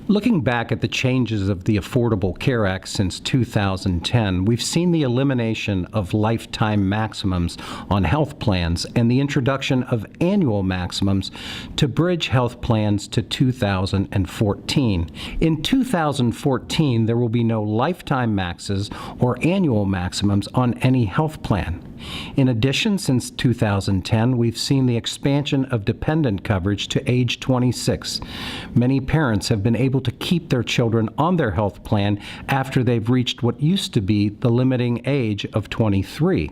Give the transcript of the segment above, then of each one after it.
Looking back at the changes of the Affordable Care Act since 2010, we've seen the elimination of lifetime maximums on health plans and the introduction of annual maximums to bridge health plans to 2014. In 2014, there will be no lifetime maxes or annual maximums on any health plan. In addition, since 2010, we've seen the expansion of dependent coverage to age 26. Many parents have been able to keep their children on their health plan after they've reached what used to be the limiting age of 23.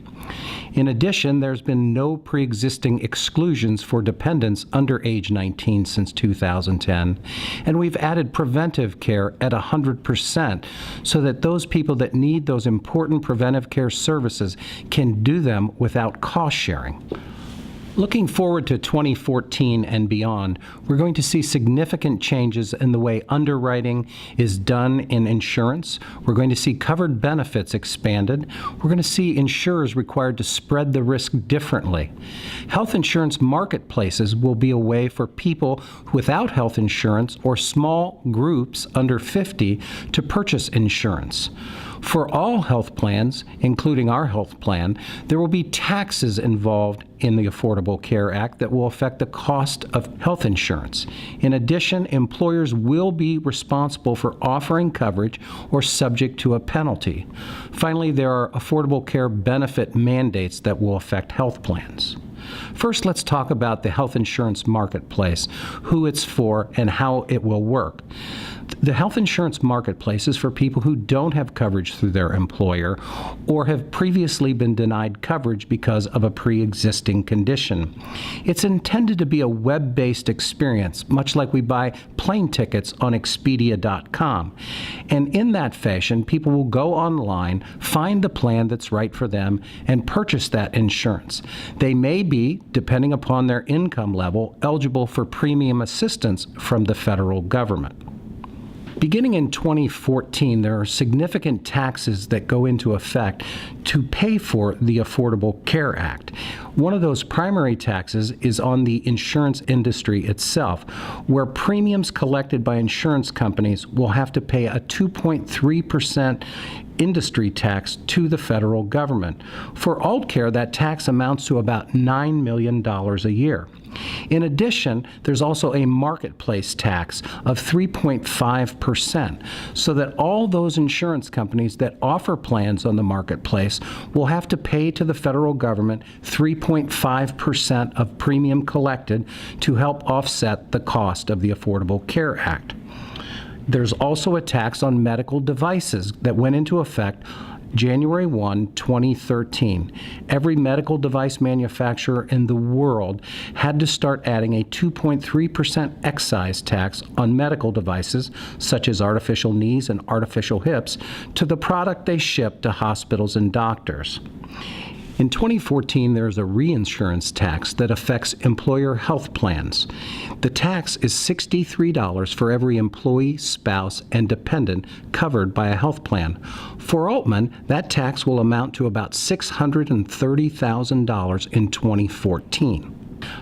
In addition, there's been no pre-existing exclusions for dependents under age 19 since 2010, and we've added preventive care at 100% so that those people that need those important preventive care services can do them without cost sharing. Looking forward to 2014 and beyond, we're going to see significant changes in the way underwriting is done in insurance. We're going to see covered benefits expanded. We're going to see insurers required to spread the risk differently. Health insurance marketplaces will be a way for people without health insurance or small groups under 50 to purchase insurance. For all health plans, including our health plan, there will be taxes involved in the Affordable Care Act that will affect the cost of health insurance. In addition, employers will be responsible for offering coverage or subject to a penalty. Finally, there are affordable care benefit mandates that will affect health plans. First, let's talk about the health insurance marketplace, who it's for, and how it will work. The health insurance marketplace is for people who don't have coverage through their employer or have previously been denied coverage because of a pre-existing condition. It's intended to be a web-based experience, much like we buy plane tickets on Expedia.com. And in that fashion, people will go online, find the plan that's right for them, and purchase that insurance. They may be, depending upon their income level, eligible for premium assistance from the federal government. Beginning in 2014, there are significant taxes that go into effect to pay for the Affordable Care Act. One of those primary taxes is on the insurance industry itself, where premiums collected by insurance companies will have to pay a 2.3% industry tax to the federal government. For AultCare, that tax amounts to about $9 million a year. In addition, there's also a marketplace tax of 3.5%, so that all those insurance companies that offer plans on the marketplace will have to pay to the federal government 3.5% of premium collected to help offset the cost of the Affordable Care Act. There's also a tax on medical devices that went into effect January 1, 2013. Every medical device manufacturer in the world had to start adding a 2.3% excise tax on medical devices, such as artificial knees and artificial hips, to the product they ship to hospitals and doctors. In 2014, there's a reinsurance tax that affects employer health plans. The tax is $63 for every employee, spouse, and dependent covered by a health plan. For Altman, that tax will amount to about $630,000 in 2014.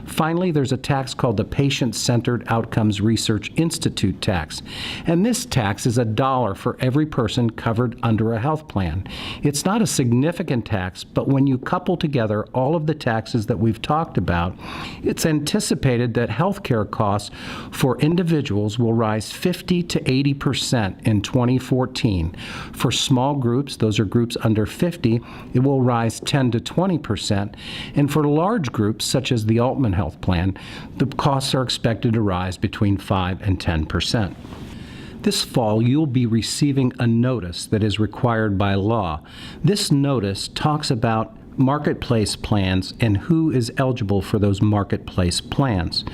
Finally, there's a tax called the Patient-Centered Outcomes Research Institute tax, and this tax is $1 for every person covered under a health plan. It's not a significant tax, but when you couple together all of the taxes that we've talked about, it's anticipated that healthcare costs for individuals will rise 50 to 80% in 2014. For small groups, those are groups under 50, it will rise 10 to 20%, and for large groups, such as the Altman Health Plan, the costs are expected to rise between 5 and 10%. This fall, you'll be receiving a notice that is required by law. This notice talks about marketplace plans and who is eligible for those marketplace plans.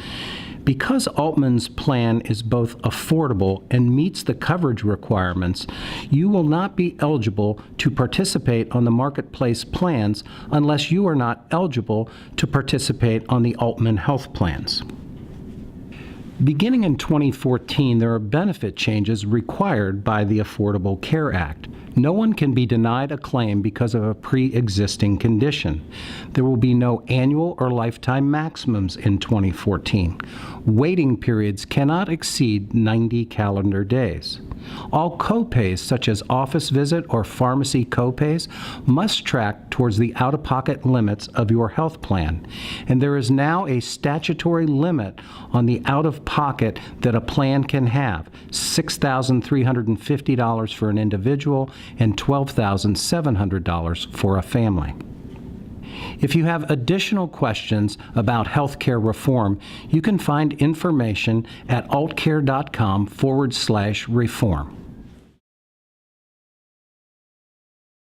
Because Altman's plan is both affordable and meets the coverage requirements, you will not be eligible to participate on the marketplace plans unless you are not eligible to participate on the Altman health plans. Beginning in 2014, there are benefit changes required by the Affordable Care Act. No one can be denied a claim because of a pre-existing condition. There will be no annual or lifetime maximums in 2014. Waiting periods cannot exceed 90 calendar days. All copays, such as office visit or pharmacy copays, must track towards the out-of-pocket limits of your health plan. And there is now a statutory limit on the out-of-pocket that a plan can have, $6,350 for an individual and $12,700 for a family. If you have additional questions about healthcare reform, you can find information at altcare.com/reform.